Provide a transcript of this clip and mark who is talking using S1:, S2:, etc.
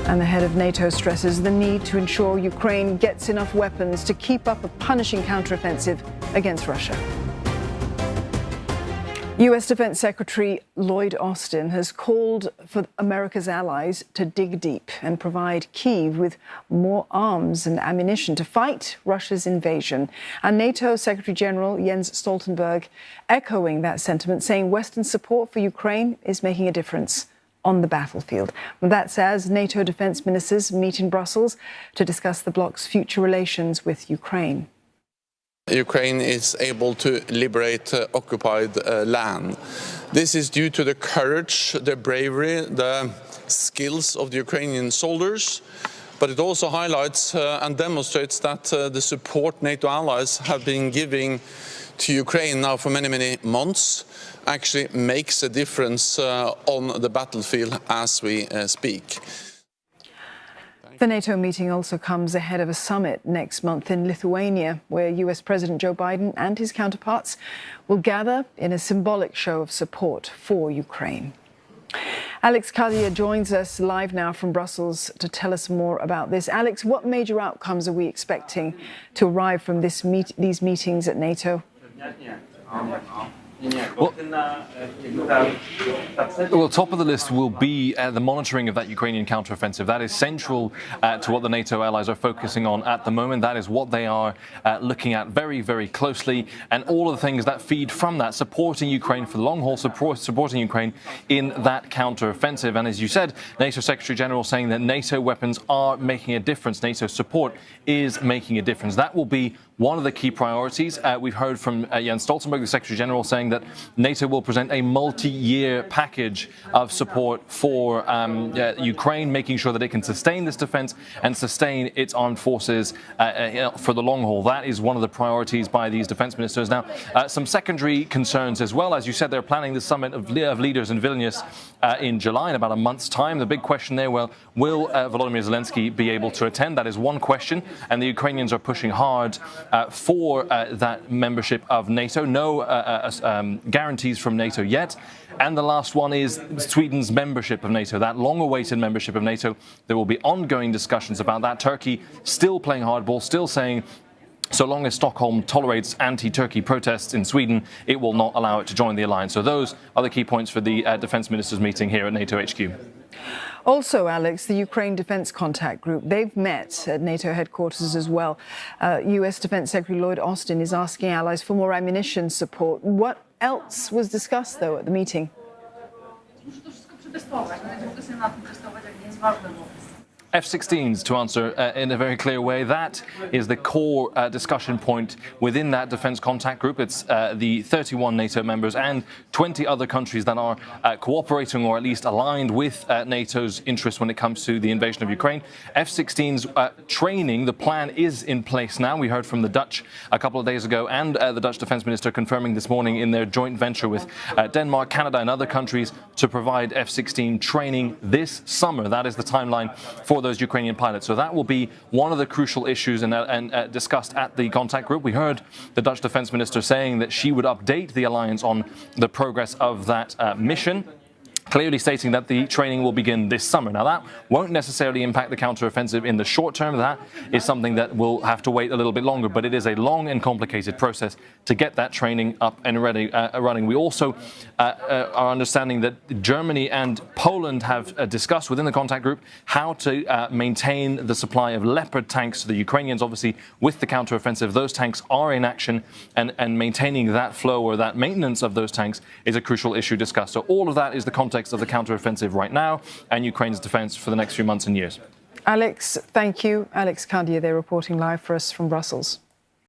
S1: And the head of NATO stresses the need to ensure Ukraine gets enough weapons to keep up a punishing counteroffensive against Russia. U.S. Defense Secretary Lloyd Austin has called for America's allies to dig deep and provide Kyiv with more arms and ammunition to fight Russia's invasion. And NATO Secretary General Jens Stoltenberg echoing that sentiment, saying Western support for Ukraine is making a difference on the battlefield. And that's as NATO defense ministers meet in Brussels to discuss the bloc's future relations with Ukraine.
S2: Ukraine is able to liberate occupied land. This is due to the courage, the bravery, the skills of the Ukrainian soldiers, but it also highlights and demonstrates that the support NATO allies have been giving to Ukraine now for many, many months actually makes a difference on the battlefield as we speak.
S1: The NATO meeting also comes ahead of a summit next month in Lithuania, where US President Joe Biden and his counterparts will gather in a symbolic show of support for Ukraine. Alex Kadia joins us live now from Brussels to tell us more about this. Alex, what major outcomes are we expecting to arrive from these meetings at NATO?
S3: Well, top of the list will be the monitoring of that Ukrainian counteroffensive. That is central to what the NATO allies are focusing on at the moment. That is what they are looking at very, very closely. And all of the things that feed from that, supporting Ukraine for the long haul, supporting Ukraine in that counteroffensive. And as you said, NATO Secretary General saying that NATO weapons are making a difference. NATO support is making a difference. That will be one of the key priorities. We've heard from Jens Stoltenberg, the Secretary General, saying that NATO will present a multi-year package of support for Ukraine, making sure that it can sustain this defense and sustain its armed forces for the long haul. That is one of the priorities by these defense ministers. Now, some secondary concerns as well. As you said, they're planning the summit of leaders in Vilnius in July, in about a month's time. The big question there, well, will Volodymyr Zelensky be able to attend? That is one question, and the Ukrainians are pushing hard for that membership of NATO. No guarantees from NATO yet. And the last one is Sweden's membership of NATO, that long-awaited membership of NATO. There will be ongoing discussions about that. Turkey still playing hardball, still saying so long as Stockholm tolerates anti-Turkey protests in Sweden, it will not allow it to join the alliance. So those are the key points for the defense ministers meeting here at NATO HQ.
S1: Also, Alex, the Ukraine Defense Contact Group, they've met at NATO headquarters as well. US Defense Secretary Lloyd Austin is asking allies for more ammunition support. What else was discussed, though, at the meeting?
S3: F-16s, to answer in a very clear way. That is the core discussion point within that defense contact group. It's the 31 NATO members and 20 other countries that are cooperating or at least aligned with NATO's interests when it comes to the invasion of Ukraine. F-16s training, the plan is in place now. We heard from the Dutch a couple of days ago, and the Dutch defense minister confirming this morning in their joint venture with Denmark, Canada and other countries to provide F-16 training this summer. That is the timeline for those Ukrainian pilots. So that will be one of the crucial issues and discussed at the contact group. We heard the Dutch defense minister saying that she would update the alliance on the progress of that mission, clearly stating that the training will begin this summer. Now, that won't necessarily impact the counteroffensive in the short term. That is something that will have to wait a little bit longer, but it is a long and complicated process to get that training up and running. We also are understanding that Germany and Poland have discussed within the contact group how to maintain the supply of Leopard tanks to the Ukrainians. Obviously, with the counteroffensive, those tanks are in action, and maintaining that flow or that maintenance of those tanks is a crucial issue discussed. So all of that is the context of the counteroffensive right now and Ukraine's defense for the next few months and years.
S1: Alex, thank you. Alex Kadia there reporting live for us from Brussels.